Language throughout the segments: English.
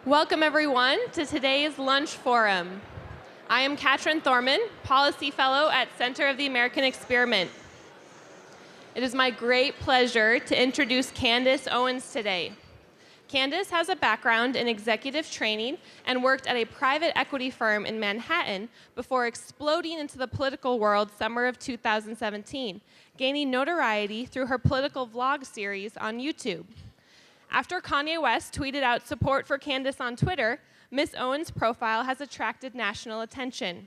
Welcome, everyone, to today's Lunch Forum. I am Katrin Thorman, Policy Fellow at Center of the American Experiment. It is my great pleasure to introduce Candace Owens today. Candace has a background in executive training and worked at a private equity firm in Manhattan before exploding into the political world summer of 2017, gaining notoriety through her political vlog series on YouTube. After Kanye West tweeted out support for Candace on Twitter, Ms. Owens' profile has attracted national attention.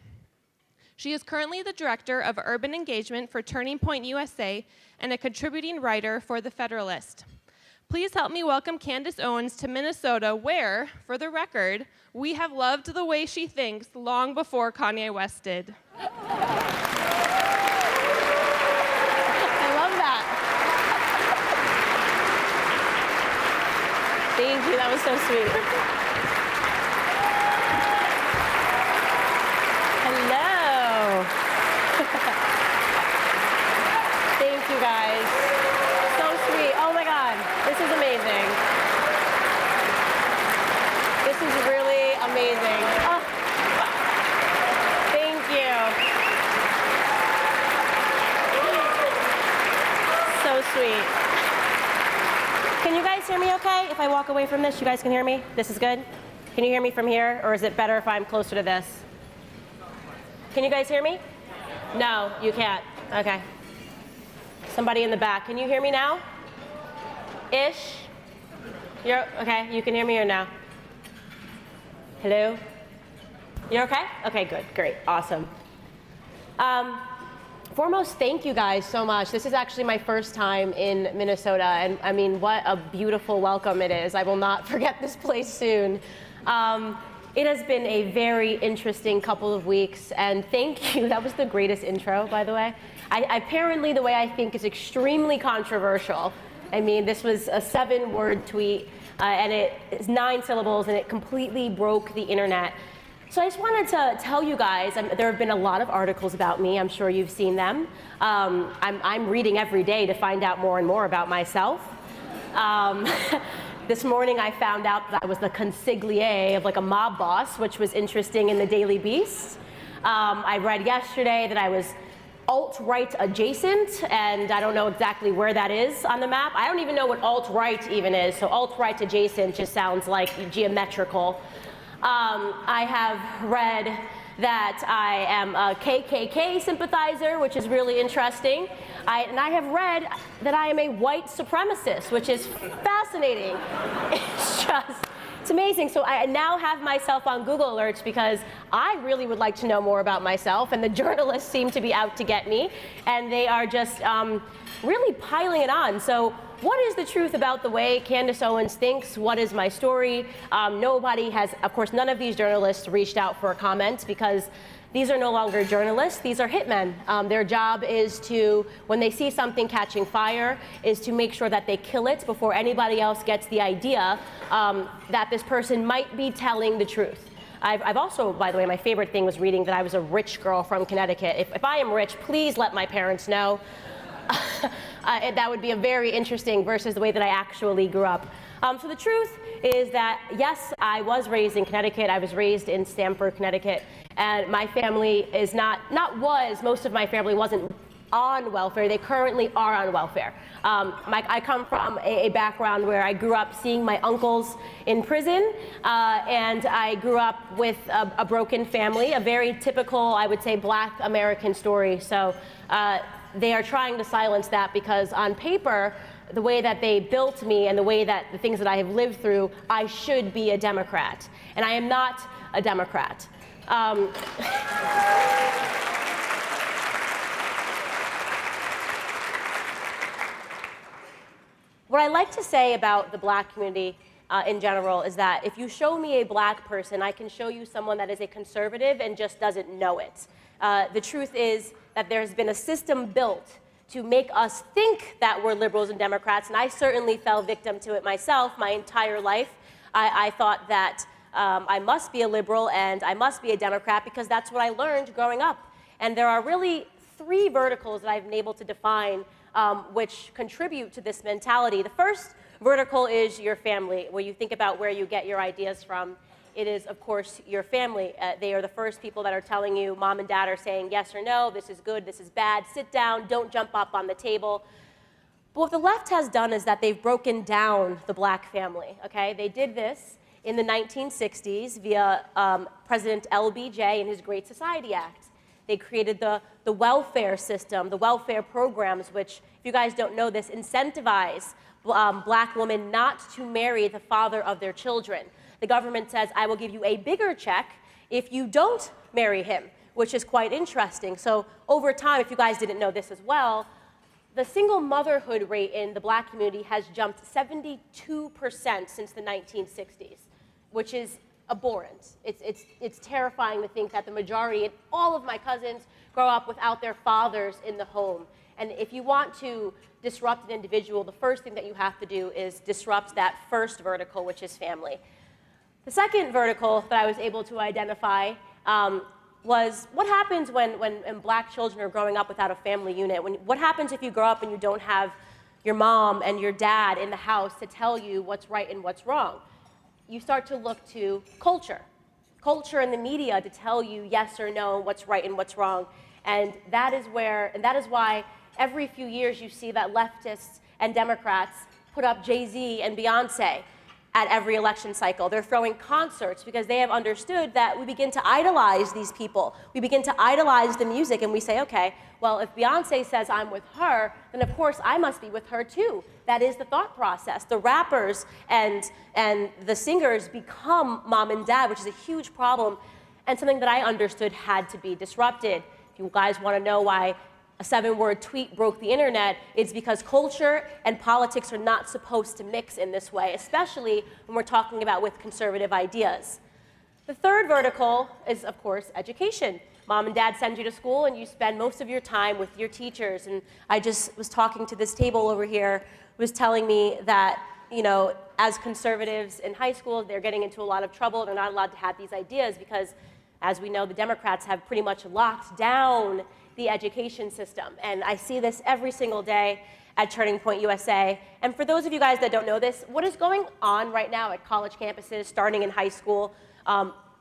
She is currently the Director of Urban Engagement for Turning Point USA and a contributing writer for The Federalist. Please help me welcome Candace Owens to Minnesota, where, for the record, we have loved the way she thinks long before Kanye West did. I love that. Thank you, that was so sweet. Hello. Thank you, guys. So sweet. Oh my God, this is amazing. This is really amazing. Oh. Thank you. So sweet. Can you guys hear me okay? If I walk away from this, you guys can hear me? This is good? Can you hear me from here? Or is it better if I'm closer to this? Can you guys hear me? No, you can't. Okay. Somebody in the back. Can you hear me now? Ish? You're okay? You can hear me or no? Hello? You're okay? Okay, good, great, awesome. Foremost, thank you guys so much. This is actually my first time in Minnesota, and I mean, what a beautiful welcome it is. I will not forget this place soon. It has been a very interesting couple of weeks, and thank you. That was the greatest intro, by the way. Apparently, the way I think is extremely controversial. I mean, this was a 7-word tweet, and it is 9 syllables, and it completely broke the internet. So I just wanted to tell you guys, there have been a lot of articles about me. I'm sure you've seen them. I'm reading every day to find out more and more about myself. This morning I found out that I was the consigliere of like a mob boss, which was interesting in the Daily Beast. I read yesterday that I was alt-right adjacent, and I don't know exactly where that is on the map. I don't even know what alt-right even is, so alt-right adjacent just sounds like geometrical. I have read that I am a KKK sympathizer, which is really interesting. And I have read that I am a white supremacist, which is fascinating. It's amazing. So I now have myself on Google Alerts because I really would like to know more about myself, and the journalists seem to be out to get me, and they are just really piling it on. So what is the truth about the way Candace Owens thinks? What is my story? Nobody has, of course, none of these journalists reached out for a comment because these are no longer journalists, these are hitmen. Their job is to, when they see something catching fire, is to make sure that they kill it before anybody else gets the idea that this person might be telling the truth. I've also, by the way, my favorite thing was reading that I was a rich girl from Connecticut. If I am rich, please let my parents know. That would be a very interesting versus the way that I actually grew up. So the truth is that, yes, I was raised in Connecticut. I was raised in Stamford, Connecticut. And my family is most of my family wasn't on welfare. They currently are on welfare. I come from a background where I grew up seeing my uncles in prison, and I grew up with a broken family, a very typical, I would say, Black American story. So they are trying to silence that because on paper, the way that they built me and the way that the things that I have lived through, I should be a Democrat. And I am not a Democrat. What I like to say about the Black community in general is that if you show me a Black person, I can show you someone that is a conservative and just doesn't know it. The truth is that there's been a system built to make us think that we're liberals and Democrats, and I certainly fell victim to it myself my entire life. I thought that I must be a liberal and I must be a Democrat because that's what I learned growing up. And there are really 3 verticals that I've been able to define which contribute to this mentality. The first Vertical is your family. When you think about where you get your ideas from, it is, of course, your family. They are the first people that are telling you, mom and dad are saying yes or no, this is good, this is bad, sit down, don't jump up on the table. But what the left has done is that they've broken down the black family, okay? They did this in the 1960s via President LBJ and his Great Society Act. They created the welfare system, the welfare programs, which, if you guys don't know this, incentivize black women not to marry the father of their children. The government says, I will give you a bigger check if you don't marry him, which is quite interesting. So over time, if you guys didn't know this as well, the single motherhood rate in the black community has jumped 72% since the 1960s, which is abhorrent. It's terrifying to think that the majority, and all of my cousins, grow up without their fathers in the home. And if you want to disrupt an individual, the first thing that you have to do is disrupt that first vertical, which is family. The second vertical that I was able to identify was what happens when black children are growing up without a family unit? What happens if you grow up and you don't have your mom and your dad in the house to tell you what's right and what's wrong? You start to look to culture in the media to tell you yes or no, what's right and what's wrong. And that is why every few years you see that leftists and Democrats put up Jay-Z and Beyonce at every election cycle. They're throwing concerts because they have understood that we begin to idolize these people. We begin to idolize the music and we say, okay, well, if Beyonce says I'm with her, then of course I must be with her too. That is the thought process. The rappers and the singers become mom and dad, which is a huge problem and something that I understood had to be disrupted. If you guys want to know why a 7-word tweet broke the internet, it's because culture and politics are not supposed to mix in this way, especially when we're talking about with conservative ideas. The third vertical is, of course, education. Mom and dad send you to school and you spend most of your time with your teachers. And I just was talking to this table over here, was telling me that, you know, as conservatives in high school, they're getting into a lot of trouble. They're not allowed to have these ideas because, as we know, the Democrats have pretty much locked down the education system. And I see this every single day at Turning Point USA. And for those of you guys that don't know this, what is going on right now at college campuses, starting in high school,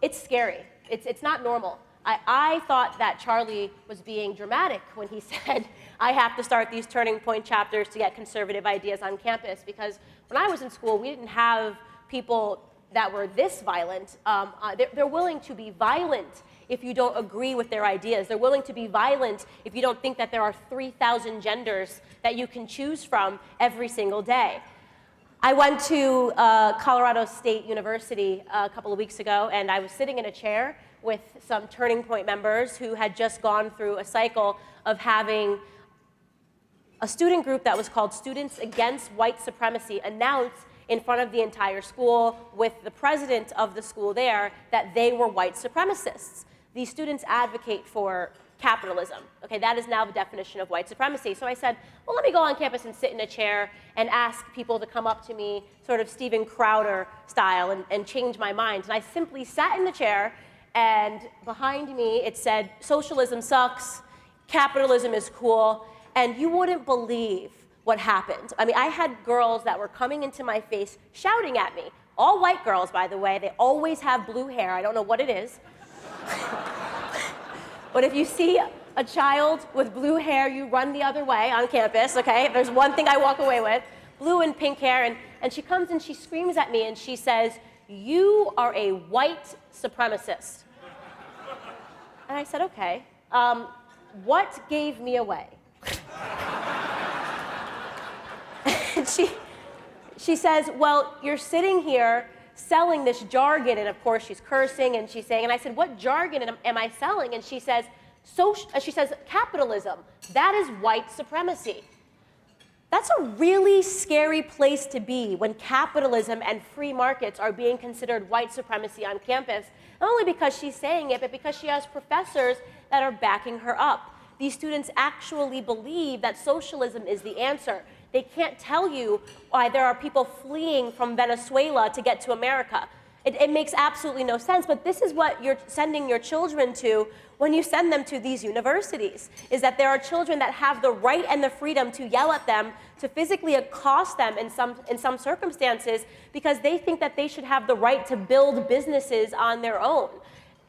it's scary. It's not normal. I thought that Charlie was being dramatic when he said, I have to start these Turning Point chapters to get conservative ideas on campus, because when I was in school, we didn't have people that were this violent. They're willing to be violent if you don't agree with their ideas. They're willing to be violent if you don't think that there are 3,000 genders that you can choose from every single day. I went to Colorado State University a couple of weeks ago, and I was sitting in a chair with some Turning Point members who had just gone through a cycle of having a student group that was called Students Against White Supremacy announce in front of the entire school with the president of the school there that they were white supremacists. These students advocate for capitalism. Okay, that is now the definition of white supremacy. So I said, well, let me go on campus and sit in a chair and ask people to come up to me, sort of Steven Crowder style, and change my mind. And I simply sat in the chair, and behind me it said, socialism sucks, capitalism is cool, and you wouldn't believe what happened. I mean, I had girls that were coming into my face shouting at me. All white girls, by the way. They always have blue hair. I don't know what it is. But if you see a child with blue hair, you run the other way on campus, okay? There's one thing I walk away with, blue and pink hair, and she comes and she screams at me and she says, you are a white supremacist. And I said, okay, what gave me away? And she says, well, you're sitting here selling this jargon, and of course she's cursing and she's saying, and I said, what jargon am I selling? And she says, capitalism, that is white supremacy. That's a really scary place to be when capitalism and free markets are being considered white supremacy on campus, not only because she's saying it, but because she has professors that are backing her up. These students actually believe that socialism is the answer. They can't tell you why there are people fleeing from Venezuela to get to America. It makes absolutely no sense, but this is what you're sending your children to when you send them to these universities, is that there are children that have the right and the freedom to yell at them, to physically accost them in some circumstances, because they think that they should have the right to build businesses on their own.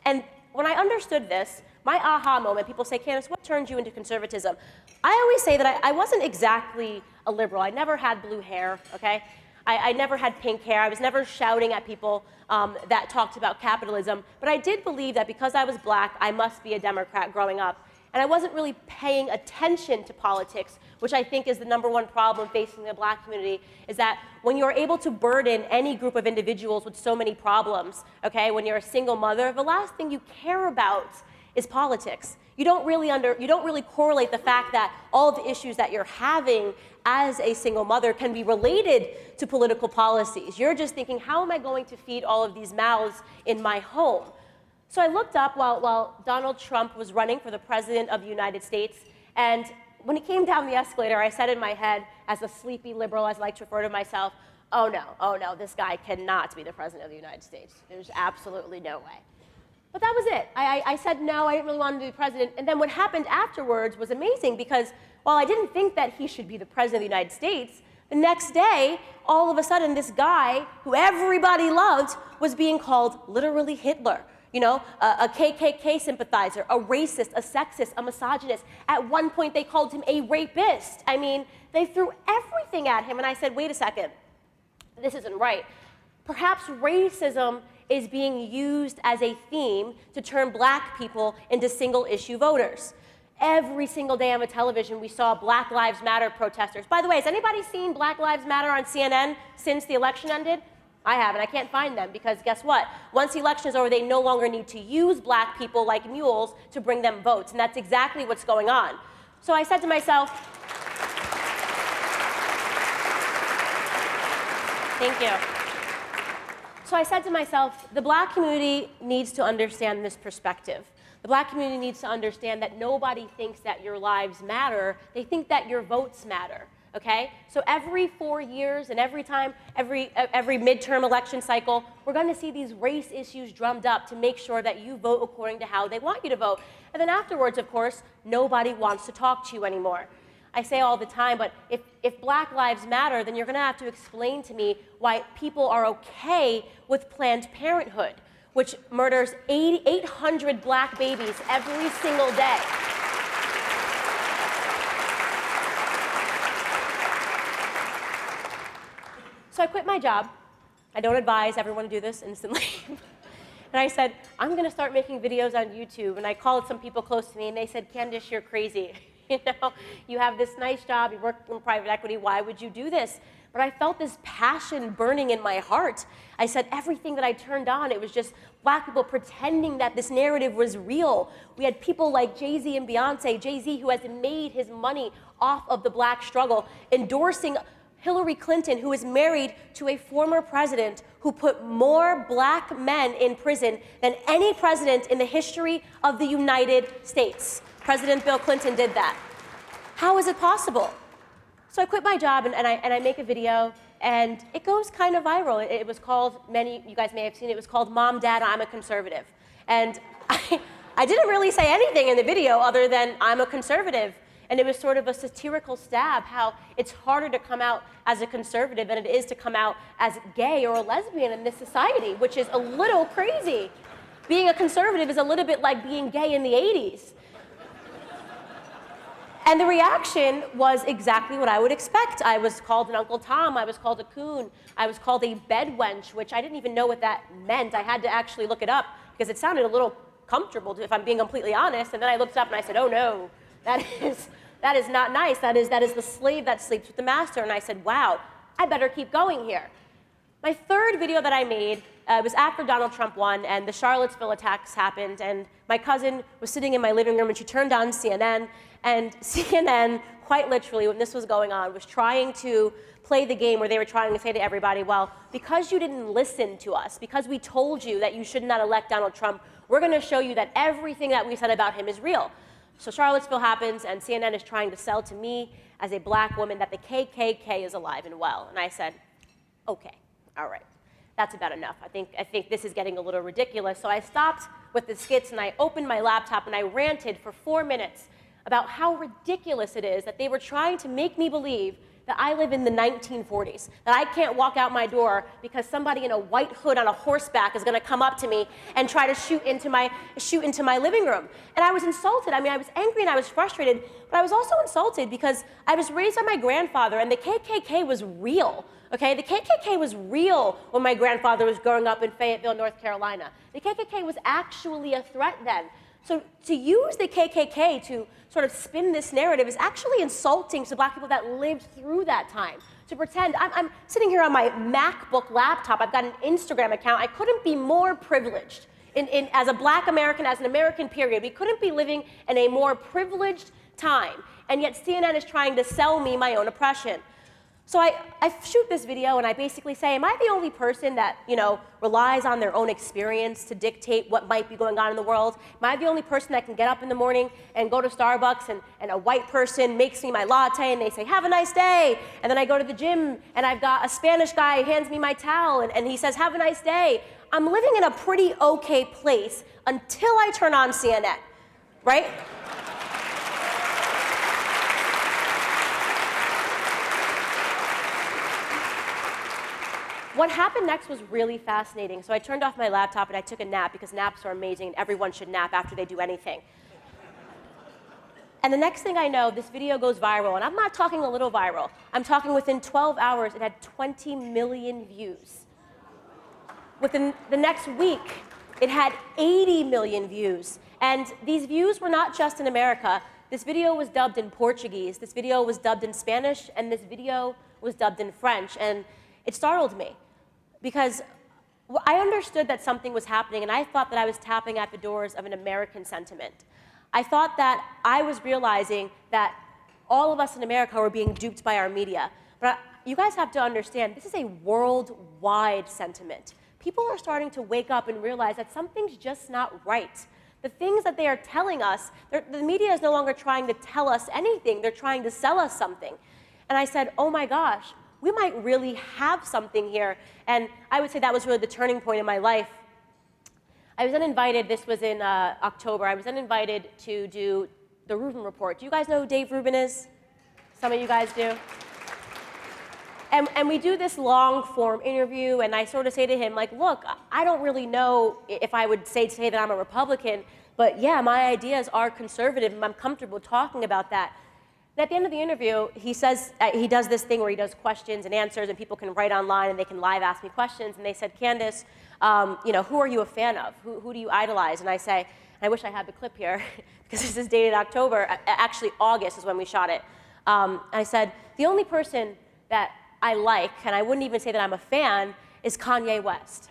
And when I understood this, my aha moment, people say, Candace, what turned you into conservatism? I always say that I wasn't exactly a liberal. I never had blue hair, okay? I never had pink hair. I was never shouting at people that talked about capitalism. But I did believe that because I was black, I must be a Democrat growing up. And I wasn't really paying attention to politics, which I think is the #1 problem facing the black community, is that when you're able to burden any group of individuals with so many problems, okay, when you're a single mother, the last thing you care about is politics. You don't really correlate the fact that all of the issues that you're having as a single mother can be related to political policies. You're just thinking, how am I going to feed all of these mouths in my home? So I looked up while Donald Trump was running for the president of the United States, and when he came down the escalator, I said in my head, as a sleepy liberal, as I like to refer to myself, oh no, this guy cannot be the president of the United States. There's absolutely no way. But that was it. I said no, I didn't really want to be president. And then what happened afterwards was amazing, because while I didn't think that he should be the president of the United States, the next day, all of a sudden, this guy who everybody loved was being called literally Hitler. You know, a KKK sympathizer, a racist, a sexist, a misogynist. At one point, they called him a rapist. I mean, they threw everything at him. And I said, wait a second, this isn't right. Perhaps racism is being used as a theme to turn black people into single-issue voters. Every single day on the television, we saw Black Lives Matter protesters. By the way, has anybody seen Black Lives Matter on CNN since the election ended? I haven't. I can't find them, because guess what? Once the election is over, they no longer need to use black people like mules to bring them votes, and that's exactly what's going on. So I said to myself, thank you. So I said to myself, the black community needs to understand this perspective. The black community needs to understand that nobody thinks that your lives matter. They think that your votes matter, okay? So every 4 years and every midterm election cycle, we're going to see these race issues drummed up to make sure that you vote according to how they want you to vote. And then afterwards, of course, nobody wants to talk to you anymore. I say all the time, but if Black Lives Matter, then you're going to have to explain to me why people are okay with Planned Parenthood, which murders 800 black babies every single day. So I quit my job. I don't advise everyone to do this instantly. And I said, I'm going to start making videos on YouTube. And I called some people close to me, and they said, Candace, you're crazy. You know, you have this nice job, you work in private equity, why would you do this? But I felt this passion burning in my heart. I said everything that I turned on, it was just black people pretending that this narrative was real. We had people like Jay-Z and Beyonce, Jay-Z who has made his money off of the black struggle, endorsing Hillary Clinton, who is married to a former president who put more black men in prison than any president in the history of the United States. President Bill Clinton did that. How is it possible? So I quit my job and I make a video, and it goes kind of viral. It was called, many you guys may have seen it, was called Mom, Dad, I'm a Conservative. And I didn't really say anything in the video other than I'm a conservative. And it was sort of a satirical stab, how it's harder to come out as a conservative than it is to come out as gay or a lesbian in this society, which is a little crazy. Being a conservative is a little bit like being gay in the 80s. And the reaction was exactly what I would expect. I was called an Uncle Tom, I was called a coon, I was called a bedwench, which I didn't even know what that meant. I had to actually look it up because it sounded a little comfortable, if I'm being completely honest. And then I looked it up and I said, oh no, that is not nice. That is the slave that sleeps with the master. And I said, wow, I better keep going here. My third video that I made was after Donald Trump won and the Charlottesville attacks happened, and my cousin was sitting in my living room and she turned on CNN, and CNN, quite literally, when this was going on, was trying to play the game where they were trying to say to everybody, well, because you didn't listen to us, because we told you that you should not elect Donald Trump, we're going to show you that everything that we said about him is real. So Charlottesville happens, and CNN is trying to sell to me as a black woman that the KKK is alive and well. And I said, okay, all right. that's about enough. I think this is getting a little ridiculous. So I stopped with the skits and I opened my laptop and I ranted for 4 minutes about how ridiculous it is that they were trying to make me believe that I live in the 1940s, that I can't walk out my door because somebody in a white hood on a horseback is gonna come up to me and try to shoot into my living room. And I was insulted. I mean, I was angry and I was frustrated, but I was also insulted because I was raised by my grandfather and the KKK was real. Okay, the KKK was real when my grandfather was growing up in Fayetteville, North Carolina. The KKK was actually a threat then. So to use the KKK to sort of spin this narrative is actually insulting to black people that lived through that time. To pretend, I'm sitting here on my MacBook laptop, I've got an Instagram account, I couldn't be more privileged. As a black American, as an American period, we couldn't be living in a more privileged time. And yet CNN is trying to sell me my own oppression. So I shoot this video and I basically say, am I the only person that, relies on their own experience to dictate what might be going on in the world? Am I the only person that can get up in the morning and go to Starbucks and a white person makes me my latte and they say, have a nice day. And then I go to the gym and I've got a Spanish guy who hands me my towel and he says, have a nice day. I'm living in a pretty okay place until I turn on CNN, right? What happened next was really fascinating. So I turned off my laptop and I took a nap because naps are amazing and everyone should nap after they do anything. And the next thing I know, this video goes viral. And I'm not talking a little viral. I'm talking within 12 hours, it had 20 million views. Within the next week, it had 80 million views. And these views were not just in America. This video was dubbed in Portuguese, this video was dubbed in Spanish, and this video was dubbed in French. And it startled me. Because I understood that something was happening, and I thought that I was tapping at the doors of an American sentiment. I thought that I was realizing that all of us in America were being duped by our media. But you guys have to understand, this is a worldwide sentiment. People are starting to wake up and realize that something's just not right. The things that they are telling us, the media is no longer trying to tell us anything, they're trying to sell us something. And I said, oh my gosh, we might really have something here. And I would say that was really the turning point in my life. I was then invited, this was in October, I was then invited to do the Rubin Report. Do you guys know who Dave Rubin is? Some of you guys do? And we do this long form interview and I sort of say to him, like, look, I don't really know if I would say that I'm a Republican, but yeah, my ideas are conservative and I'm comfortable talking about that. And at the end of the interview, he says, he does this thing where he does questions and answers and people can write online and they can live ask me questions. And they said, Candace, who are you a fan of? Who do you idolize? And I say, I wish I had the clip here because this is dated October, actually August is when we shot it. I said, the only person that I like, and I wouldn't even say that I'm a fan, is Kanye West.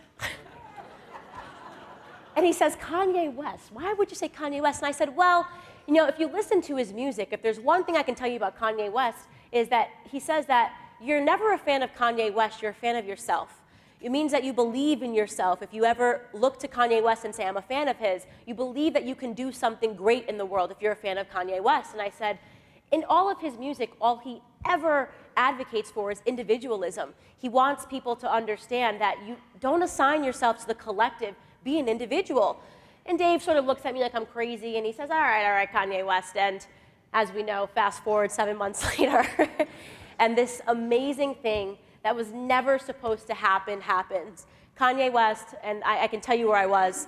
And he says, Kanye West, why would you say Kanye West? And I said, well, if you listen to his music, if there's one thing I can tell you about Kanye West, is that he says that you're never a fan of Kanye West, you're a fan of yourself. It means that you believe in yourself. If you ever look to Kanye West and say, I'm a fan of his, you believe that you can do something great in the world if you're a fan of Kanye West. And I said, in all of his music, all he ever advocates for is individualism. He wants people to understand that you don't assign yourself to the collective, be an individual. And Dave sort of looks at me like I'm crazy, and he says, all right, Kanye West. And as we know, fast forward 7 months later, and this amazing thing that was never supposed to happen happens. Kanye West, and I can tell you where I was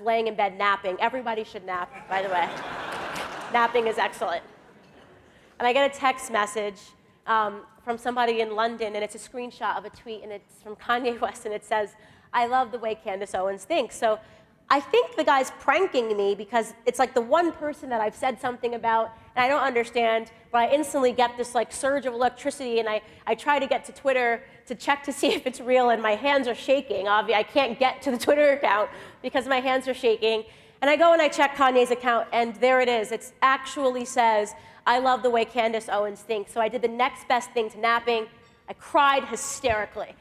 laying in bed napping. Everybody should nap, by the way. Napping is excellent. And I get a text message from somebody in London, and it's a screenshot of a tweet, and it's from Kanye West, and it says, I love the way Candace Owens thinks. So I think the guy's pranking me because it's like the one person that I've said something about and I don't understand, but I instantly get this like surge of electricity and I try to get to Twitter to check to see if it's real and my hands are shaking. Obviously, I can't get to the Twitter account because my hands are shaking. And I go and I check Kanye's account and there it is. It actually says, I love the way Candace Owens thinks. So I did the next best thing to napping. I cried hysterically.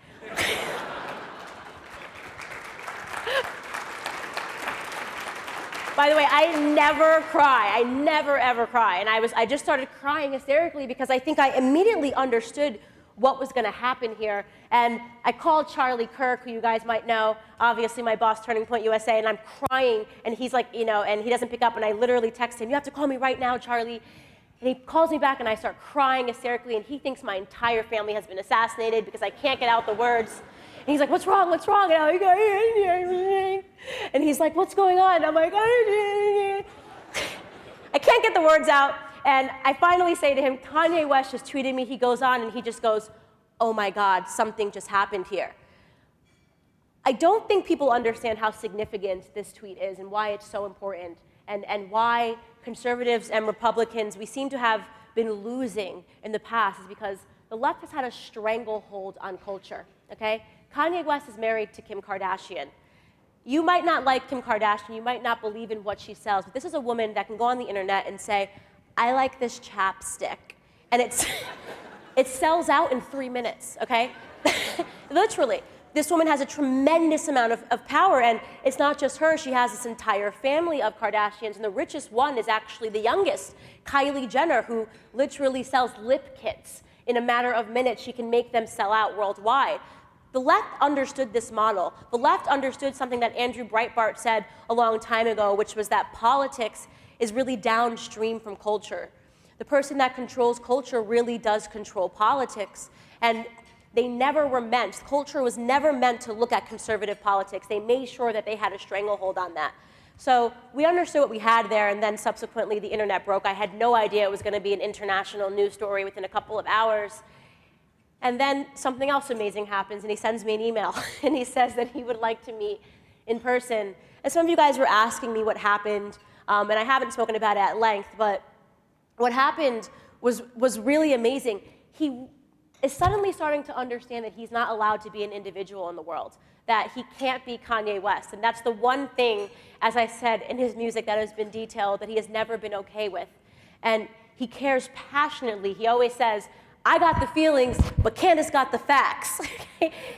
By the way, I never cry. I never, ever cry. And I just started crying hysterically because I think I immediately understood what was going to happen here. And I called Charlie Kirk, who you guys might know, obviously my boss, Turning Point USA, and I'm crying, and he's like, and he doesn't pick up, and I literally text him, you have to call me right now, Charlie. And he calls me back, and I start crying hysterically, and he thinks my entire family has been assassinated because I can't get out the words. And he's like, what's wrong? What's wrong? And I'm like, and he's like, what's going on? And I'm like, I can't get the words out. And I finally say to him, Kanye West just tweeted me. He goes on and he just goes, oh my God, something just happened here. I don't think people understand how significant this tweet is and why it's so important, and why conservatives and Republicans, we seem to have been losing in the past, is because the left has had a stranglehold on culture, okay? Kanye West is married to Kim Kardashian. You might not like Kim Kardashian, you might not believe in what she sells, but this is a woman that can go on the internet and say, I like this chapstick. And it sells out in 3 minutes, okay? Literally. This woman has a tremendous amount of power, and it's not just her. She has this entire family of Kardashians, and the richest one is actually the youngest, Kylie Jenner, who literally sells lip kits. In a matter of minutes, she can make them sell out worldwide. The left understood this model. The left understood something that Andrew Breitbart said a long time ago, which was that politics is really downstream from culture. The person that controls culture really does control politics. And they never were meant, culture was never meant to look at conservative politics. They made sure that they had a stranglehold on that. So we understood what we had there, and then subsequently the internet broke. I had no idea it was going to be an international news story within a couple of hours. And then something else amazing happens, and he sends me an email, and he says that he would like to meet in person. And some of you guys were asking me what happened, and I haven't spoken about it at length, but what happened was really amazing. He is suddenly starting to understand that he's not allowed to be an individual in the world, that he can't be Kanye West. And that's the one thing, as I said, in his music that has been detailed that he has never been okay with. And he cares passionately. He always says, I got the feelings, but Candace got the facts.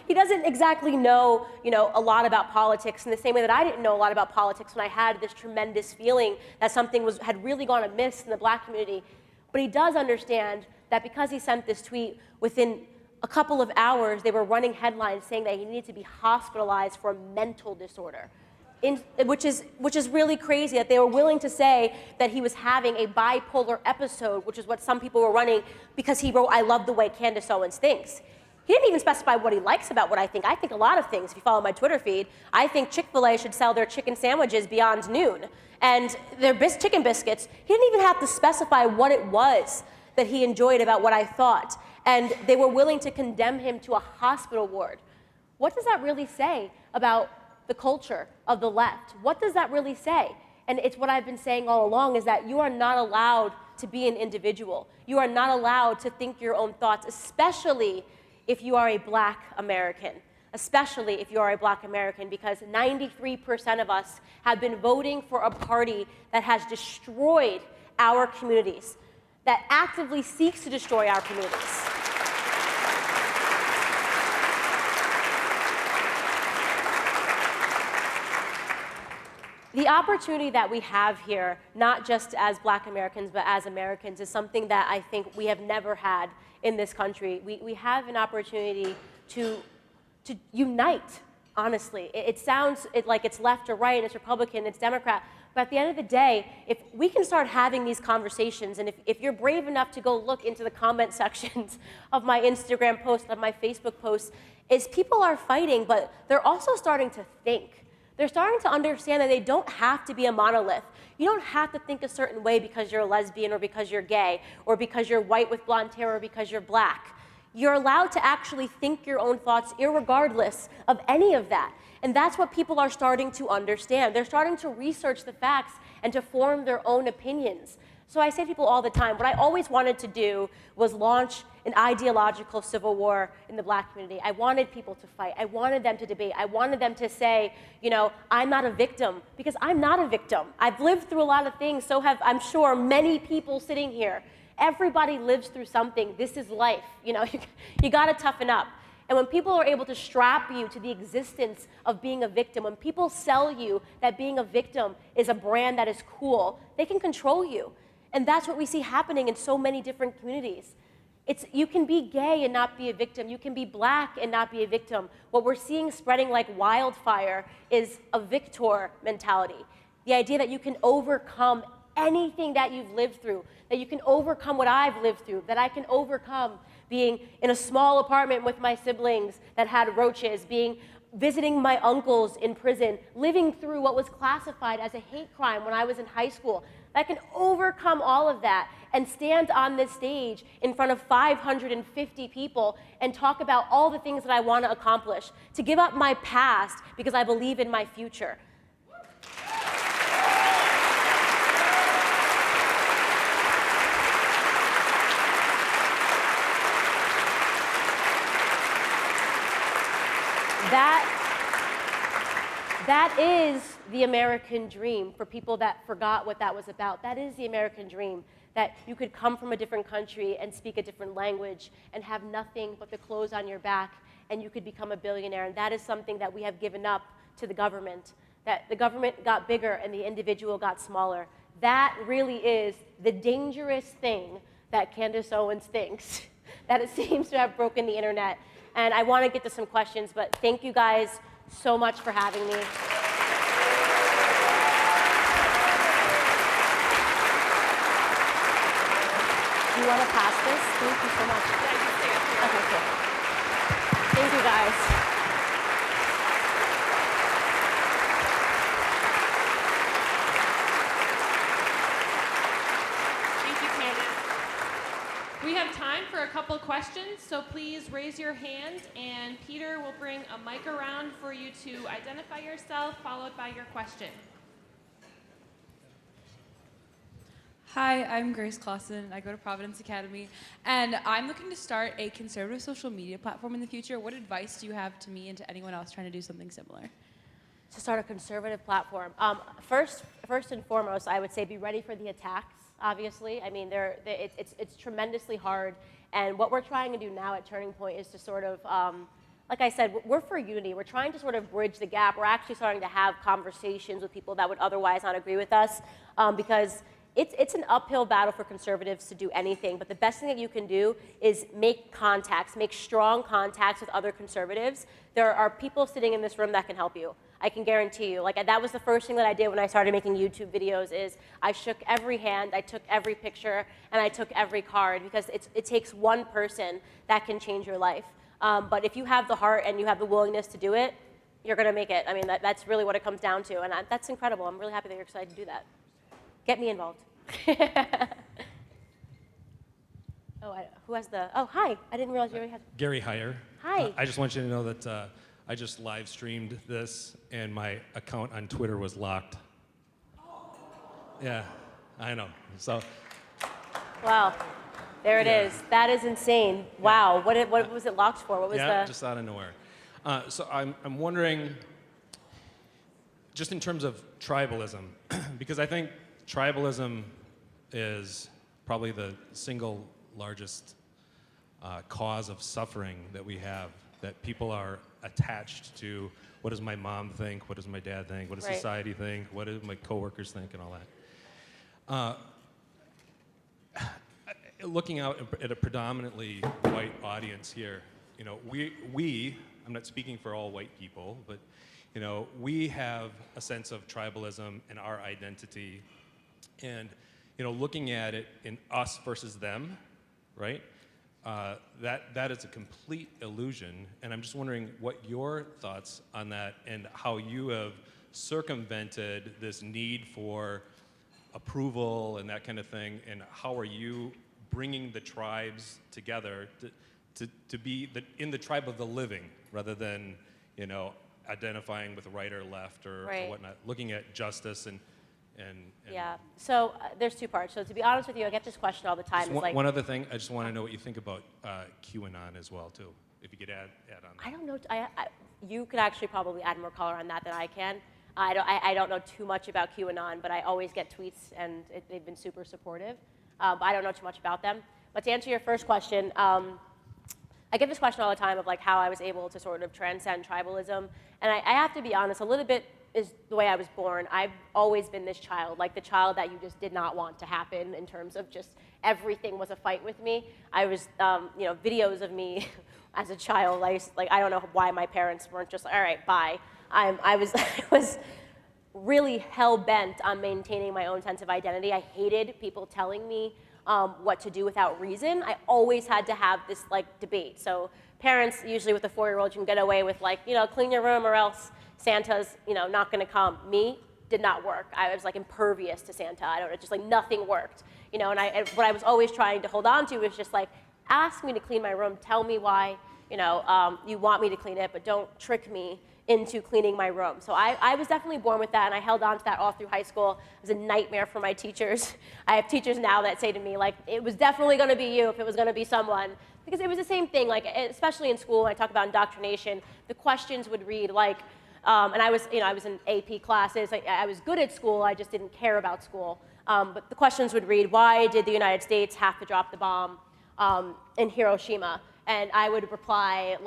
He doesn't exactly know, a lot about politics in the same way that I didn't know a lot about politics when I had this tremendous feeling that something had really gone amiss in the Black community. But he does understand that because he sent this tweet, within a couple of hours, they were running headlines saying that he needed to be hospitalized for a mental disorder. Which is really crazy that they were willing to say that he was having a bipolar episode, which is what some people were running because he wrote, I love the way Candace Owens thinks. He didn't even specify what he likes about what I think. I think a lot of things. If you follow my Twitter feed, I think Chick-fil-A should sell their chicken sandwiches beyond noon. And their chicken biscuits, he didn't even have to specify what it was that he enjoyed about what I thought. And they were willing to condemn him to a hospital ward. What does that really say about the culture of the left? What does that really say? And it's what I've been saying all along, is that you are not allowed to be an individual. You are not allowed to think your own thoughts, especially if you are a Black American. Especially if you are a Black American, because 93% of us have been voting for a party that has destroyed our communities, that actively seeks to destroy our communities. The opportunity that we have here, not just as Black Americans, but as Americans, is something that I think we have never had in this country. We have an opportunity to unite, honestly. It sounds like it's left or right, it's Republican, it's Democrat, but at the end of the day, if we can start having these conversations, and if you're brave enough to go look into the comment sections of my Instagram posts, of my Facebook posts, is people are fighting, but they're also starting to think. They're starting to understand that they don't have to be a monolith. You don't have to think a certain way because you're a lesbian or because you're gay or because you're white with blonde hair or because you're Black. You're allowed to actually think your own thoughts irregardless of any of that. And that's what people are starting to understand. They're starting to research the facts and to form their own opinions. So I say to people all the time, what I always wanted to do was launch an ideological civil war in the Black community. I wanted people to fight. I wanted them to debate. I wanted them to say, I'm not a victim, because I'm not a victim. I've lived through a lot of things, so have, I'm sure, many people sitting here. Everybody lives through something. This is life. You gotta toughen up. And when people are able to strap you to the existence of being a victim, when people sell you that being a victim is a brand that is cool, they can control you. And that's what we see happening in so many different communities. You can be gay and not be a victim. You can be black and not be a victim. What we're seeing spreading like wildfire is a Victoire mentality. The idea that you can overcome anything that you've lived through, that you can overcome what I've lived through, that I can overcome being in a small apartment with my siblings that had roaches, visiting my uncles in prison, living through what was classified as a hate crime when I was in high school. I can overcome all of that and stand on this stage in front of 550 people and talk about all the things that I want to accomplish, to give up my past because I believe in my future. That is the American dream for people that forgot what that was about. That is the American dream, that you could come from a different country and speak a different language and have nothing but the clothes on your back, and you could become a billionaire. And that is something that we have given up to the government, that the government got bigger and the individual got smaller. That really is the dangerous thing that Candace Owens thinks, that it seems to have broken the internet. And I want to get to some questions, but thank you guys so much for having me. Do you want to pass this? Thank you so much. Yeah, you can stay up here. Okay, cool. Thank you, guys. Thank you, Candace. We have time for a couple questions, so please raise your hand, and Peter will bring a mic around for you to identify yourself, followed by your question. Hi, I'm Grace Clausen. I go to Providence Academy, and I'm looking to start a conservative social media platform in the future. What advice do you have to me and to anyone else trying to do something similar? To start a conservative platform. First and foremost, I would say be ready for the attacks, obviously. I mean, it's tremendously hard, and what we're trying to do now at Turning Point is to sort of, like I said, we're for unity. We're trying to sort of bridge the gap. We're actually starting to have conversations with people that would otherwise not agree with us, because it's an uphill battle for conservatives to do anything, but the best thing that you can do is make contacts, make strong contacts with other conservatives. There are people sitting in this room that can help you. I can guarantee you. Like, that was the first thing that I did when I started making YouTube videos, is I shook every hand, I took every picture, and I took every card, because it takes one person that can change your life. But if you have the heart and you have the willingness to do it, you're gonna make it. I mean, that's really what it comes down to, and that's incredible. I'm really happy that you're excited to do that. Get me involved. Who has the, oh, hi. I didn't realize you already had. Gary Heyer. Hi. I just want you to know that I just live streamed this, and my account on Twitter was locked. Yeah, I know. So. Wow. There it Yeah. is. That is insane. Wow. What was it locked for? What was Just out of nowhere. So I'm wondering, just in terms of tribalism, because I think tribalism is probably the single largest cause of suffering that we have, that people are attached to. What does my mom think? What does my dad think? What does Right. society think? What do my coworkers think, and all that? Looking out at a predominantly white audience here, you know, I'm not speaking for all white people, but you know, we have a sense of tribalism in our identity, and you know, looking at it in us versus them, right? That is a complete illusion, and I'm just wondering what your thoughts on that, and how you have circumvented this need for approval and that kind of thing, and how are you bringing the tribes together to be in the tribe of the living, rather than, you know, identifying with right or left or whatnot, looking at justice and Yeah. So there's two parts. So to be honest with you, I get this question all the time. It's like, one other thing, I just want to know what you think about QAnon as well too, if you could add on that. I don't know. You could actually probably add more color on that than I can. I don't know too much about QAnon, but I always get tweets, and they've been super supportive. But I don't know too much about them. But to answer your first question, I get this question all the time of like how I was able to sort of transcend tribalism. And I have to be honest, a little bit is the way I was born. I've always been this child, like the child that you just did not want to happen in terms of just everything was a fight with me. I was, videos of me as a child, I don't know why my parents weren't just like, all right, bye. I was really hell-bent on maintaining my own sense of identity. I hated people telling me what to do without reason. I always had to have this debate. So parents, usually with a 4-year-old, you can get away with clean your room or else Santa's not gonna come. Me, did not work. I was impervious to Santa. I don't know, just nothing worked. And what I was always trying to hold on to was just ask me to clean my room, tell me why you want me to clean it, but don't trick me into cleaning my room. So I was definitely born with that, and I held on to that all through high school. It was a nightmare for my teachers. I have teachers now that say to me, it was definitely gonna be you if it was gonna be someone. Because it was the same thing, especially in school, when I talk about indoctrination, the questions would read and I was in AP classes. I was good at school, I just didn't care about school. But the questions would read, why did the United States have to drop the bomb in Hiroshima? And I would reply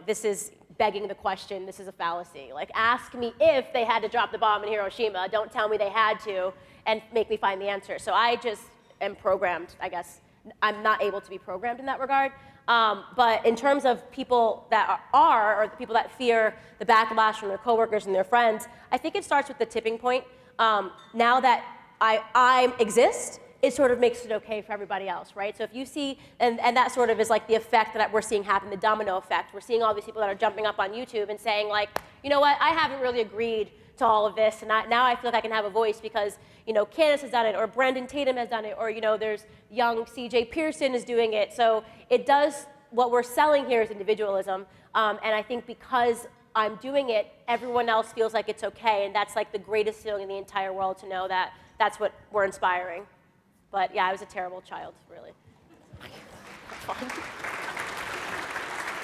this is begging the question, this is a fallacy. Ask me if they had to drop the bomb in Hiroshima, don't tell me they had to, and make me find the answer. So I just am programmed, I guess. I'm not able to be programmed in that regard. But in terms of people that are, or the people that fear the backlash from their coworkers and their friends, I think it starts with the tipping point. Now that I exist, it sort of makes it okay for everybody else, right? So if you see, and that sort of is the effect that we're seeing happen, the domino effect. We're seeing all these people that are jumping up on YouTube and saying you know what, I haven't really agreed to all of this, and now I feel like I can have a voice because Candace has done it, or Brandon Tatum has done it, or there's young CJ Pearson is doing it. So it does, what we're selling here is individualism, and I think because I'm doing it, everyone else feels like it's okay, and that's the greatest feeling in the entire world, to know that that's what we're inspiring. But yeah, I was a terrible child, really.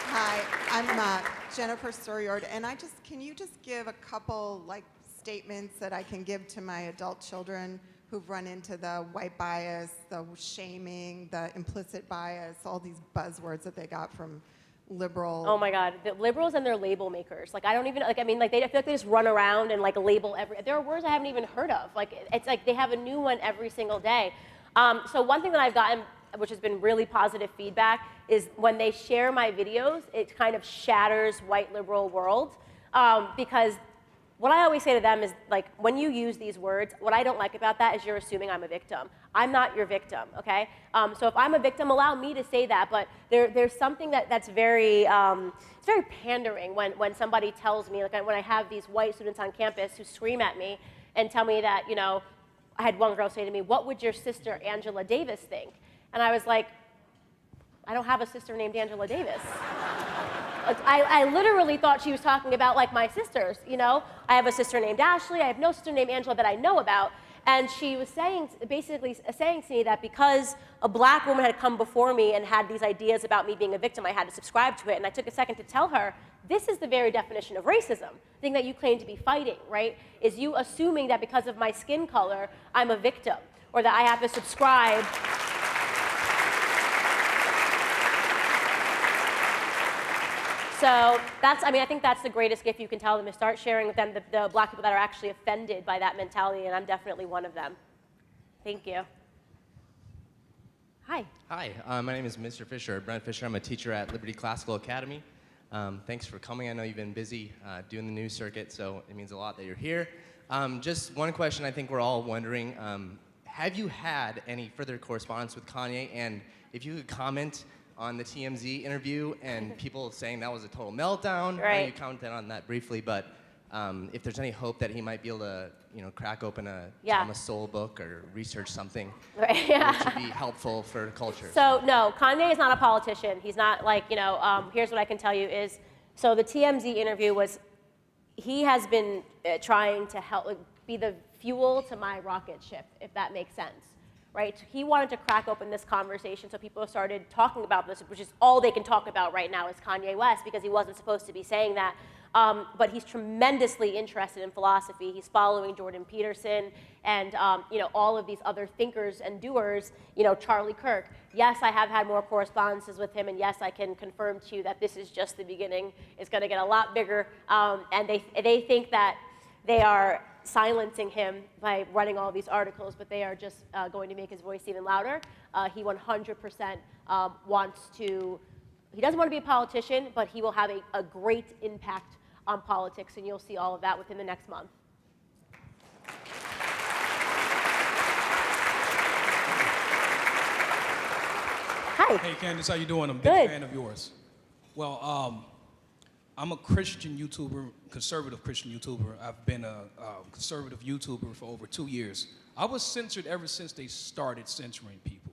Hi, I'm Jennifer Soriord, and can you just give a couple statements that I can give to my adult children who've run into the white bias, the shaming, the implicit bias, all these buzzwords that they got from liberal. Oh my God, the liberals and their label makers. I don't even, I feel like they just run around and label there are words I haven't even heard of. It's they have a new one every single day. So one thing that I've gotten, which has been really positive feedback, is when they share my videos, it kind of shatters white liberal world. Because what I always say to them is, when you use these words, what I don't like about that is you're assuming I'm a victim. I'm not your victim, okay? So if I'm a victim, allow me to say that, but there's something that's very, it's very pandering when somebody tells me, when I have these white students on campus who scream at me and tell me that, I had one girl say to me, what would your sister Angela Davis think? And I was like, I don't have a sister named Angela Davis. I literally thought she was talking about my sisters, I have a sister named Ashley, I have no sister named Angela that I know about. And she was basically saying to me that because a black woman had come before me and had these ideas about me being a victim, I had to subscribe to it. And I took a second to tell her, this is the very definition of racism, the thing that you claim to be fighting, right? Is you assuming that because of my skin color, I'm a victim, or that I have to subscribe. So I think that's the greatest gift you can tell them, is start sharing with them the black people that are actually offended by that mentality, and I'm definitely one of them. Thank you. Hi. Hi, my name is Mr. Fisher, Brent Fisher. I'm a teacher at Liberty Classical Academy. Thanks for coming. I know you've been busy doing the news circuit, so it means a lot that you're here. Just one question I think we're all wondering. Have you had any further correspondence with Kanye? And if you could comment on the TMZ interview and people saying that was a total meltdown. Right. I know you commented on that briefly, but if there's any hope that he might be able to, crack open a Thomas Sowell book or research something, right. Yeah. which would be helpful for culture. So no, Kanye is not a politician. He's not here's what I can tell you is, so the TMZ interview was, he has been trying to help be the fuel to my rocket ship, if that makes sense. Right? He wanted to crack open this conversation so people started talking about this, which is all they can talk about right now is Kanye West, because he wasn't supposed to be saying that. But he's tremendously interested in philosophy. He's following Jordan Peterson and all of these other thinkers and doers, Charlie Kirk. Yes, I have had more correspondences with him, and yes, I can confirm to you that this is just the beginning. It's going to get a lot bigger, and they think that they are silencing him by running all these articles, but they are just going to make his voice even louder. He 100% wants to, he doesn't want to be a politician, but he will have a great impact on politics, and you'll see all of that within the next month. Hi. Hey, Candace, how you doing? I'm a Good. big fan of yours. Well, I'm a Christian YouTuber, conservative Christian YouTuber. I've been a conservative YouTuber for over 2 years. I was censored ever since they started censoring people.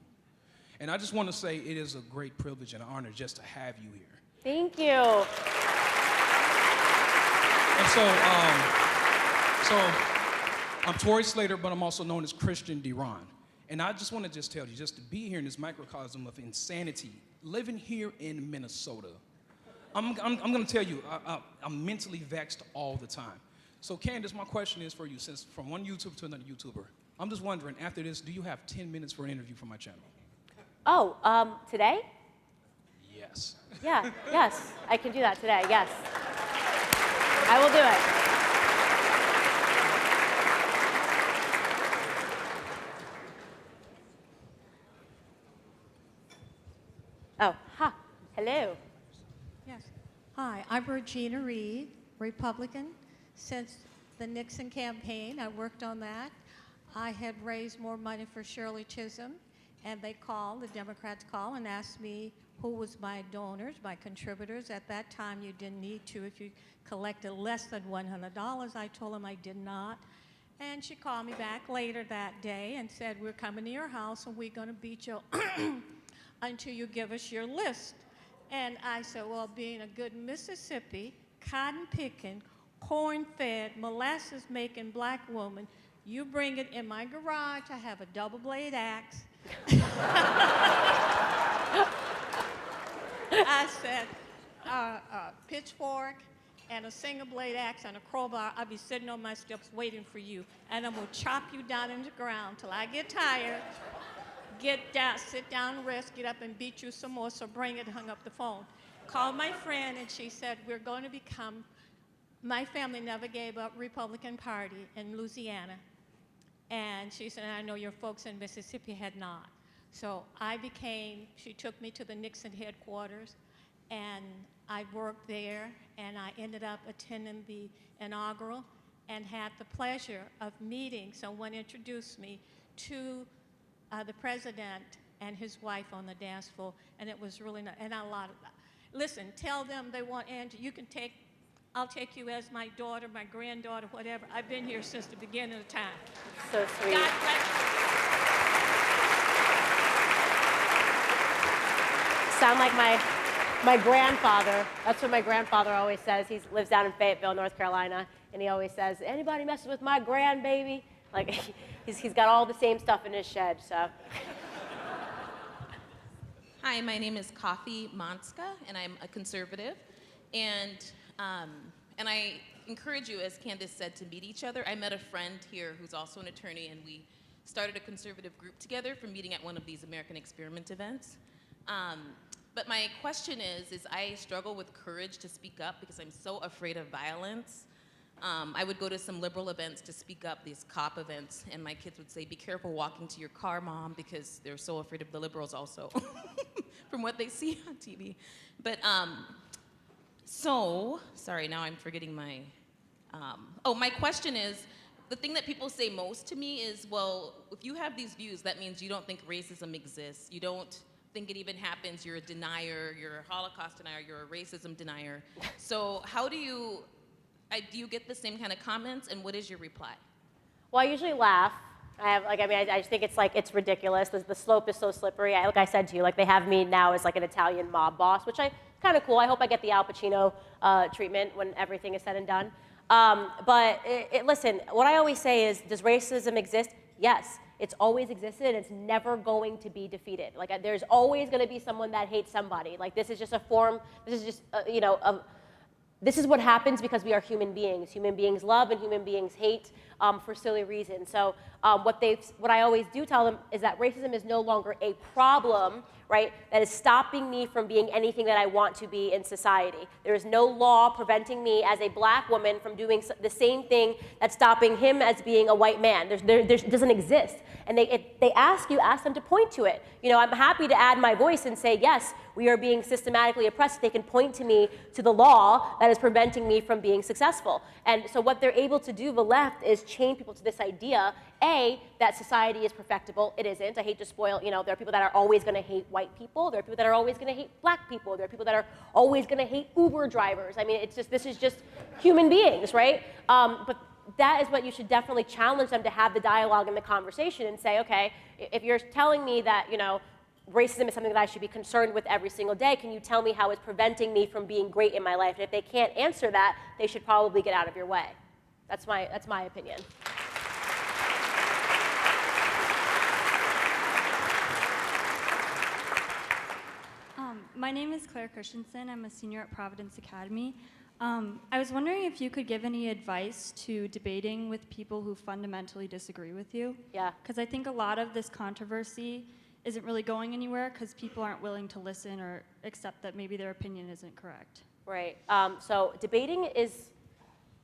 And I just want to say it is a great privilege and an honor just to have you here. Thank you. And so I'm Tori Slater, but I'm also known as Christian Deron. And I just want to just tell you, just to be here in this microcosm of insanity, living here in Minnesota, I'm going to tell you, I'm mentally vexed all the time. So Candace, my question is for you, since from one YouTuber to another YouTuber, I'm just wondering, after this, do you have 10 minutes for an interview for my channel? Oh, today? Yes. Yeah, yes, I can do that today, yes. I will do it. Oh, ha, hello. Yes. Hi, I'm Regina Reed, Republican. Since the Nixon campaign, I worked on that. I had raised more money for Shirley Chisholm, and the Democrats called and asked me who was my donors, my contributors. At that time, you didn't need to if you collected less than $100. I told them I did not. And she called me back later that day and said, we're coming to your house and we're going to beat you until you give us your list. And I said, well, being a good Mississippi, cotton-picking, corn-fed, molasses-making black woman, you bring it in my garage. I have a double-blade axe. I said, a pitchfork and a single-blade axe and a crowbar. I'll be sitting on my steps waiting for you, and I'm going to chop you down in the ground till I get tired. Get down, sit down, rest, get up and beat you some more, so bring it, hung up the phone. Called my friend and she said, we're going to become, my family never gave up Republican Party in Louisiana. And she said, I know your folks in Mississippi had not. So she took me to the Nixon headquarters and I worked there and I ended up attending the inaugural and had the pleasure of meeting, someone introduced me to the president and his wife on the dance floor, and it was really nice. And listen, tell them they want Angie. I'll take you as my daughter, my granddaughter, whatever. I've been here since the beginning of time. So sweet. God bless you. Sound like my grandfather. That's what my grandfather always says. He lives down in Fayetteville, North Carolina, and he always says, anybody messes with my grandbaby? Like, he's got all the same stuff in his shed, so. Hi, my name is Coffee Monska, and I'm a conservative. And I encourage you, as Candace said, to meet each other. I met a friend here who's also an attorney, and we started a conservative group together for meeting at one of these American Experiment events. But my question is I struggle with courage to speak up because I'm so afraid of violence. I would go to some liberal events to speak up, these cop events, and my kids would say, be careful walking to your car, Mom, because they're so afraid of the liberals also, from what they see on TV. But, sorry, now I'm forgetting my question is, the thing that people say most to me is, well, if you have these views, that means you don't think racism exists. You don't think it even happens. You're a denier. You're a Holocaust denier. You're a racism denier. So how do you get the same kind of comments, and what is your reply? Well, I usually laugh. I just think it's ridiculous. The slope is so slippery. Like I said to you, they have me now as an Italian mob boss, which kind of cool. I hope I get the Al Pacino treatment when everything is said and done. But listen, what I always say is, does racism exist? Yes, it's always existed, and it's never going to be defeated. There's always going to be someone that hates somebody. This is just a form. This is just this is what happens because we are human beings. Human beings love and human beings hate for silly reasons. So what I always do tell them is that racism is no longer a problem, right? That is stopping me from being anything that I want to be in society. There is no law preventing me as a black woman from doing the same thing that's stopping him as being a white man. There doesn't exist. And if they ask you, ask them to point to it. You know, I'm happy to add my voice and say, yes, we are being systematically oppressed. They can point to me, to the law that is preventing me from being successful. And so what they're able to do, the left, is chain people to this idea, A, that society is perfectible. It isn't. I hate to spoil, you know, there are people that are always going to hate white people. There are people that are always going to hate black people. There are people that are always going to hate Uber drivers. I mean, it's just, this is just human beings, right? But that is what you should definitely challenge them to have the dialogue and the conversation and say, okay, if you're telling me that, you know, racism is something that I should be concerned with every single day, can you tell me how it's preventing me from being great in my life? And if they can't answer that, they should probably get out of your way. That's my opinion. My name is Claire Christensen. I'm a senior at Providence Academy. I was wondering if you could give any advice to debating with people who fundamentally disagree with you. Yeah. Because I think a lot of this controversy isn't really going anywhere because people aren't willing to listen or accept that maybe their opinion isn't correct. Right. So debating is,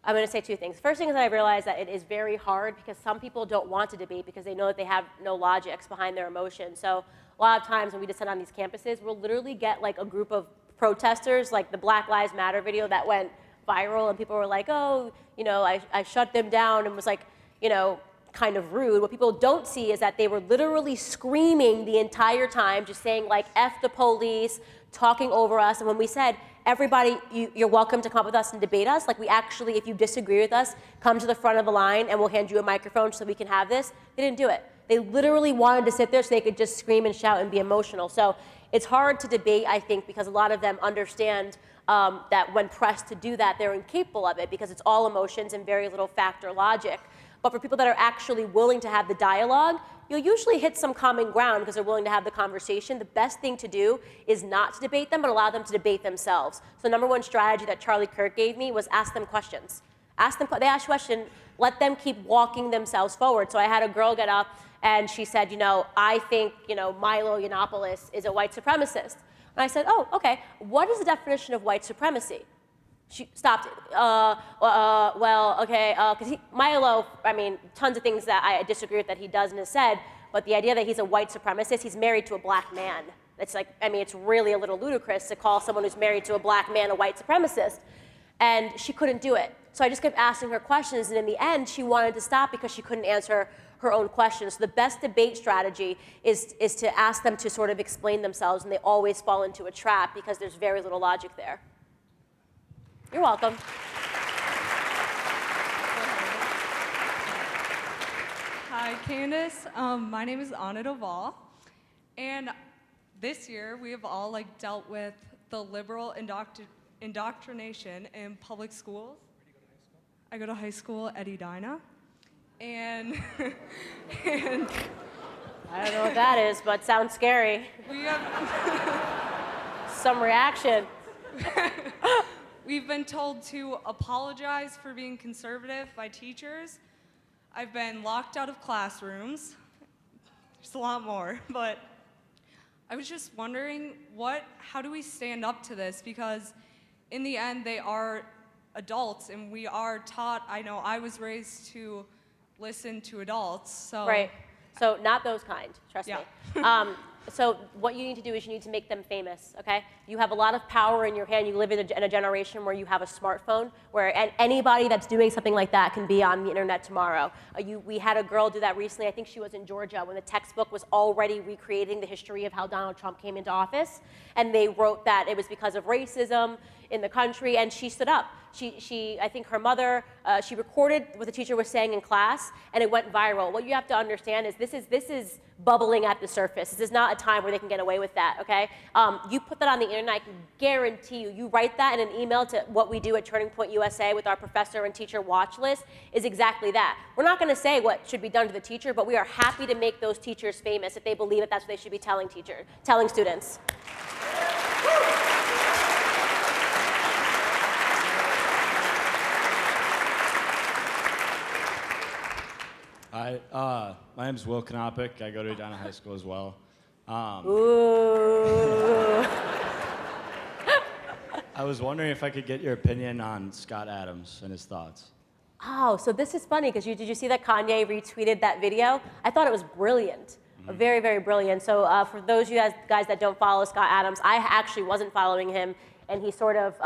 I'm going to say two things. First thing is that I realize that it is very hard because some people don't want to debate because they know that they have no logics behind their emotions. So a lot of times when we descend on these campuses, we'll literally get like a group of protesters, like the Black Lives Matter video that went viral, and people were like, oh, you know, I shut them down, and was like, you know, kind of rude. What people don't see is that they were literally screaming the entire time, just saying like, F the police, talking over us. And when we said, everybody, you're welcome to come up with us and debate us, like we actually, if you disagree with us, come to the front of the line and we'll hand you a microphone so we can have this. They didn't do it. They literally wanted to sit there so they could just scream and shout and be emotional. So it's hard to debate, I think, because a lot of them understand that when pressed to do that, they're incapable of it because it's all emotions and very little fact or logic. But for people that are actually willing to have the dialogue, you'll usually hit some common ground because they're willing to have the conversation. The best thing to do is not to debate them, but allow them to debate themselves. So number one strategy that Charlie Kirk gave me was ask them questions. They ask a question, let them keep walking themselves forward. So I had a girl get up and she said, you know, I think, you know, Milo Yiannopoulos is a white supremacist. And I said, oh, okay, what is the definition of white supremacy? She stopped, well, okay, because Milo, I mean, tons of things that I disagree with that he does and has said, but the idea that he's a white supremacist, he's married to a black man. It's like, I mean, it's really a little ludicrous to call someone who's married to a black man a white supremacist. And she couldn't do it. So I just kept asking her questions, and in the end, she wanted to stop because she couldn't answer her own questions. So the best debate strategy is to ask them to sort of explain themselves, and they always fall into a trap because there's very little logic there. You're welcome. Hi, Candace. My name is Anna Doval, and this year we have all dealt with the liberal indoctrination in public schools. I go to high school at Edina, and I don't know what that is, but sounds scary. We have some reaction. We've been told to apologize for being conservative by teachers. I've been locked out of classrooms. There's a lot more, but I was just wondering how do we stand up to this? Because in the end, they are adults, and we are taught, I know I was raised to listen to adults, so. Right, so not those kind, trust yeah. me. So what you need to do is you need to make them famous, okay? You have a lot of power in your hand. You live in a generation where you have a smartphone, where anybody that's doing something like that can be on the internet tomorrow. We had a girl do that recently. I think she was in Georgia when the textbook was already recreating the history of how Donald Trump came into office. And they wrote that it was because of racism in the country, and she stood up. I think her mother, she recorded what the teacher was saying in class, and it went viral. What you have to understand is this is bubbling at the surface. This is not a time where they can get away with that, okay? You put that on the internet, I can guarantee you write that in an email to what we do at Turning Point USA with our professor and teacher watch list is exactly that. We're not gonna say what should be done to the teacher, but we are happy to make those teachers famous if they believe that that's what they should be telling students. Hi, my name is Will Knopic. I go to Edina High School as well. Ooh. I was wondering if I could get your opinion on Scott Adams and his thoughts. Oh, so this is funny because did you see that Kanye retweeted that video? I thought it was brilliant. Very, very brilliant. So for those of you guys that don't follow Scott Adams, I actually wasn't following him, and he sort of,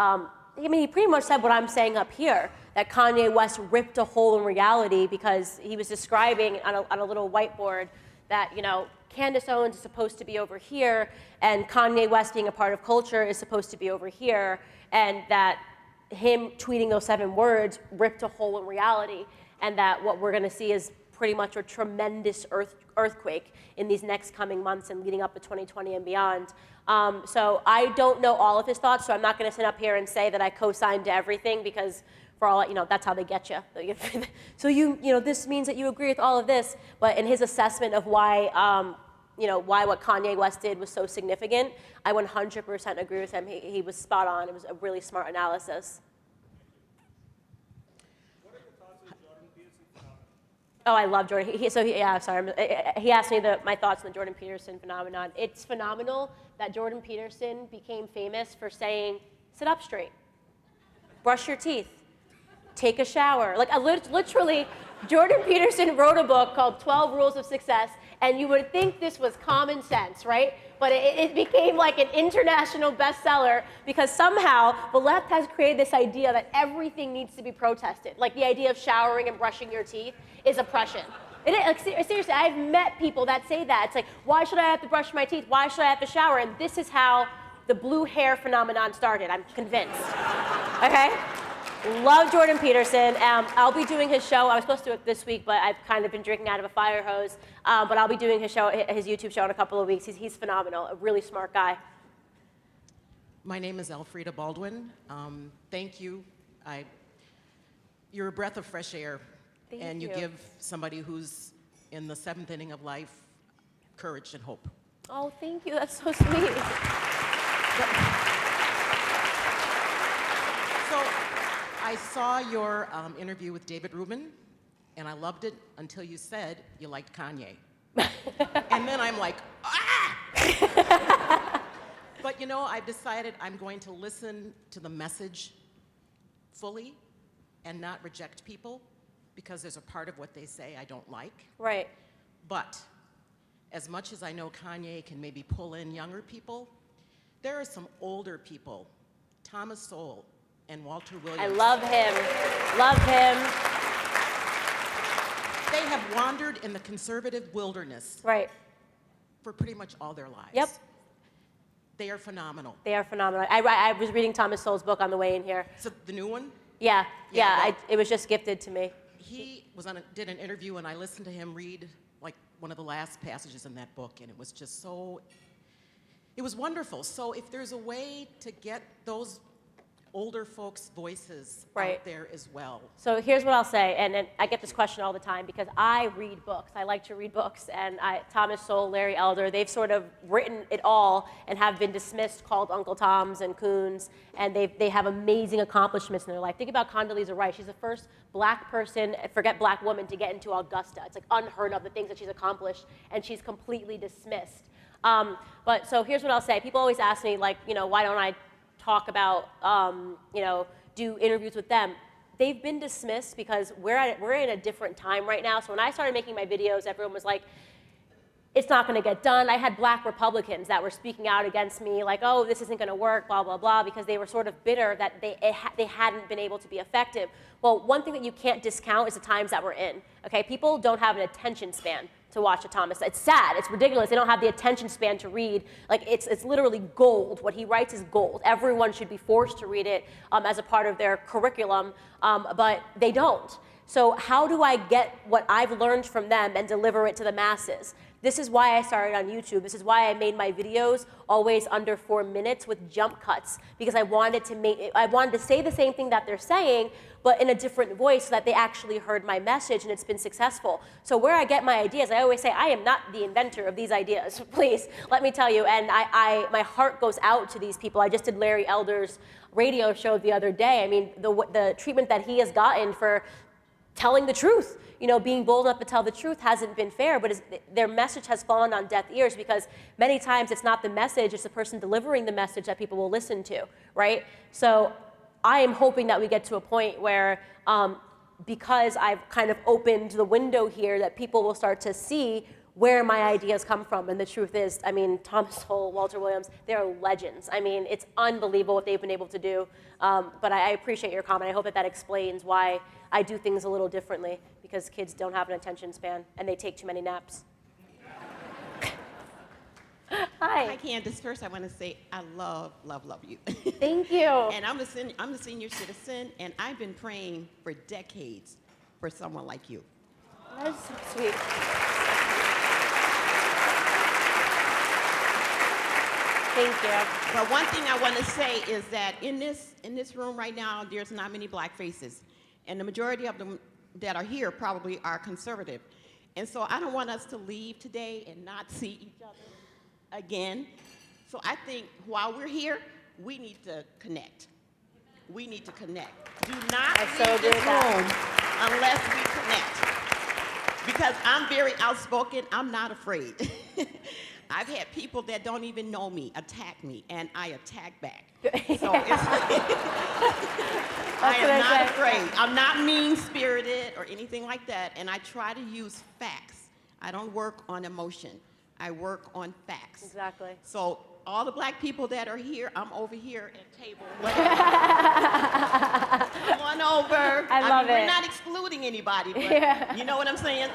he pretty much said what I'm saying up here, that Kanye West ripped a hole in reality because he was describing on a little whiteboard that, Candace Owens is supposed to be over here, and Kanye West being a part of culture is supposed to be over here, and that him tweeting those 7 words ripped a hole in reality, and that what we're going to see is pretty much a tremendous earthquake in these next coming months and leading up to 2020 and beyond. So I don't know all of his thoughts, so I'm not going to sit up here and say that I co-signed to everything, because for all, that's how they get you. So this means that you agree with all of this, but in his assessment of why what Kanye West did was so significant, I 100% agree with him. He was spot on. It was a really smart analysis. What are your thoughts on Jordan Peterson phenomenon? Oh, I love Jordan. He asked me my thoughts on the Jordan Peterson phenomenon. It's phenomenal that Jordan Peterson became famous for saying, sit up straight, brush your teeth, take a shower. Literally, Jordan Peterson wrote a book called 12 Rules of Success, and you would think this was common sense, right? But it became like an international bestseller because somehow the left has created this idea that everything needs to be protested. Like the idea of showering and brushing your teeth is oppression. Seriously, I've met people that say that. It's like, why should I have to brush my teeth? Why should I have to shower? And this is how the blue hair phenomenon started, I'm convinced. Okay? Love Jordan Peterson. I'll be doing his show. I was supposed to do it this week, but I've kind of been drinking out of a fire hose. But I'll be doing his YouTube show in a couple of weeks. He's phenomenal, a really smart guy. My name is Elfrida Baldwin. Thank you. You're a breath of fresh air. Thank you you. give somebody who's in the 7th inning of life courage and hope. Oh, thank you. That's so sweet. So I saw your interview with David Rubin, and I loved it until you said you liked Kanye. And then I'm like, ah! But I've decided I'm going to listen to the message fully and not reject people, because there's a part of what they say I don't like. Right. But as much as I know Kanye can maybe pull in younger people, there are some older people, Thomas Sowell and Walter Williams. I love him. Love him. They have wandered in the conservative wilderness. Right. For pretty much all their lives. Yep. They are phenomenal. They are phenomenal. I was reading Thomas Sowell's book on the way in here. So the new one? Yeah. Well, it was just gifted to me. He did an interview, and I listened to him read like one of the last passages in that book, and it was just it was wonderful. So if there's a way to get those older folks' voices out there as well. So here's what I'll say, and I get this question all the time because I read books. I like to read books, and Thomas Sowell, Larry Elder, they've sort of written it all and have been dismissed, called Uncle Toms and Coons, and they have amazing accomplishments in their life. Think about Condoleezza Rice. She's the first black person, forget black woman, to get into Augusta. It's like unheard of, the things that she's accomplished, and she's completely dismissed. But so here's what I'll say. People always ask me, like, why don't I talk about, do interviews with them. They've been dismissed because we're in a different time right now. So when I started making my videos, everyone was like, it's not going to get done. I had black Republicans that were speaking out against me, like, oh, this isn't going to work, blah, blah, blah, because they were sort of bitter that they hadn't been able to be effective. Well, one thing that you can't discount is the times that we're in. Okay, people don't have an attention span to watch a Thomas. It's sad. It's ridiculous. They don't have the attention span to read. Like, it's literally gold. What he writes is gold. Everyone should be forced to read it as a part of their curriculum, but they don't. So how do I get what I've learned from them and deliver it to the masses? This is why I started on YouTube. This is why I made my videos always under 4 minutes with jump cuts, because I wanted to say the same thing that they're saying, but in a different voice so that they actually heard my message, and it's been successful. So where I get my ideas, I always say, I am not the inventor of these ideas, please, let me tell you. And my heart goes out to these people. I just did Larry Elder's radio show the other day. I mean, the treatment that he has gotten for telling the truth. Being bold enough to tell the truth hasn't been fair, but their message has fallen on deaf ears because many times it's not the message, it's the person delivering the message that people will listen to, right? So I am hoping that we get to a point where, because I've kind of opened the window here, that people will start to see where my ideas come from. And the truth is, Thomas Sowell, Walter Williams, they're legends. It's unbelievable what they've been able to do. But I appreciate your comment. I hope that explains why I do things a little differently, because kids don't have an attention span and they take too many naps. Hi, Candace. First, I want to say I love you. Thank you. And I'm a senior citizen, and I've been praying for decades for someone like you. That's so sweet. Thank you. But one thing I want to say is that in this room right now, there's not many black faces, and the majority of them that are here probably are conservative. And so I don't want us to leave today and not see each other again. So I think while we're here, we need to connect. We need to connect. Do not leave this room unless we connect. Because I'm very outspoken. I'm not afraid. I've had people that don't even know me attack me, and I attack back. So I am not afraid. I'm not mean-spirited or anything like that, and I try to use facts. I don't work on emotion. I work on facts. Exactly. So all the black people that are here, I'm over here at table. Come on over. I love it. We're not excluding anybody, but you know what I'm saying?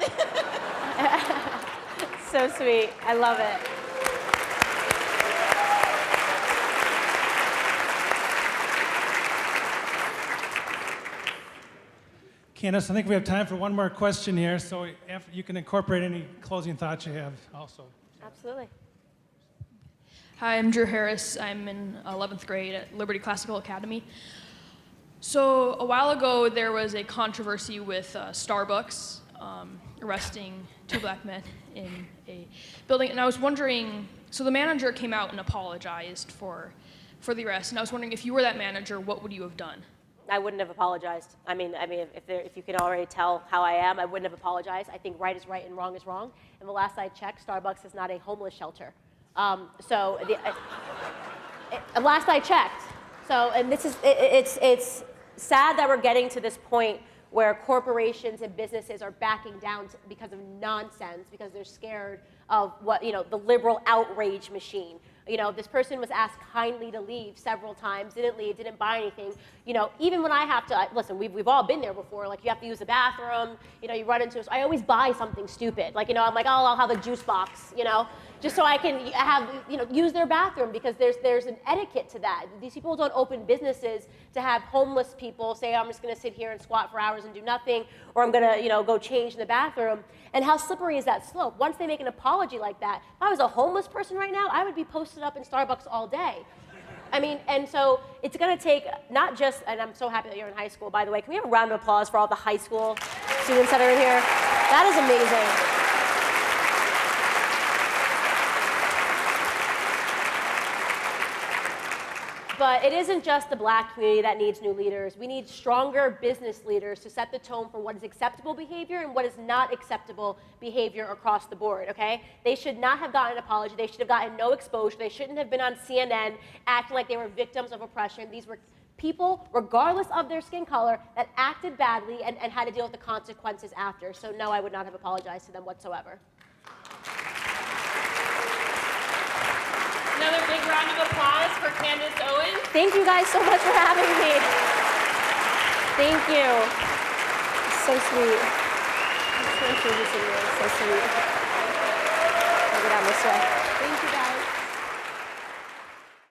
So sweet. I love it. Candace, I think we have time for one more question here, so after you can incorporate any closing thoughts you have also. Absolutely. Hi, I'm Drew Harris. I'm in 11th grade at Liberty Classical Academy. So a while ago, there was a controversy with Starbucks arresting 2 black men in a building, and I was wondering, so the manager came out and apologized for the arrest, and I was wondering, if you were that manager, what would you have done? I wouldn't have apologized. If you can already tell how I am, I wouldn't have apologized. I think right is right and wrong is wrong. And the last I checked, Starbucks is not a homeless shelter. Last I checked. So, and it's sad that we're getting to this point where corporations and businesses are backing down because of nonsense, because they're scared of what, the liberal outrage machine. This person was asked kindly to leave several times, didn't leave, didn't buy anything. Even when I have to, listen, we've all been there before, like you have to use the bathroom, you run into I always buy something stupid. Like, I'm like, oh, I'll have a juice box, just so I can have, use their bathroom, because there's an etiquette to that. These people don't open businesses to have homeless people say, I'm just gonna sit here and squat for hours and do nothing, or I'm gonna, go change in the bathroom. And how slippery is that slope? Once they make an apology like that, if I was a homeless person right now, I would be posted up in Starbucks all day. And so it's gonna take not just, and I'm so happy that you're in high school, by the way. Can we have a round of applause for all the high school students that are in here? That is amazing. But it isn't just the black community that needs new leaders. We need stronger business leaders to set the tone for what is acceptable behavior and what is not acceptable behavior across the board, okay? They should not have gotten an apology. They should have gotten no exposure. They shouldn't have been on CNN acting like they were victims of oppression. These were people, regardless of their skin color, that acted badly and had to deal with the consequences after. So no, I would not have apologized to them whatsoever. Another big round of applause for Candace Owens. Thank you guys so much for having me. Thank you. So sweet. Thanks for introducing me. So sweet. I'll go down this way. Thank you guys.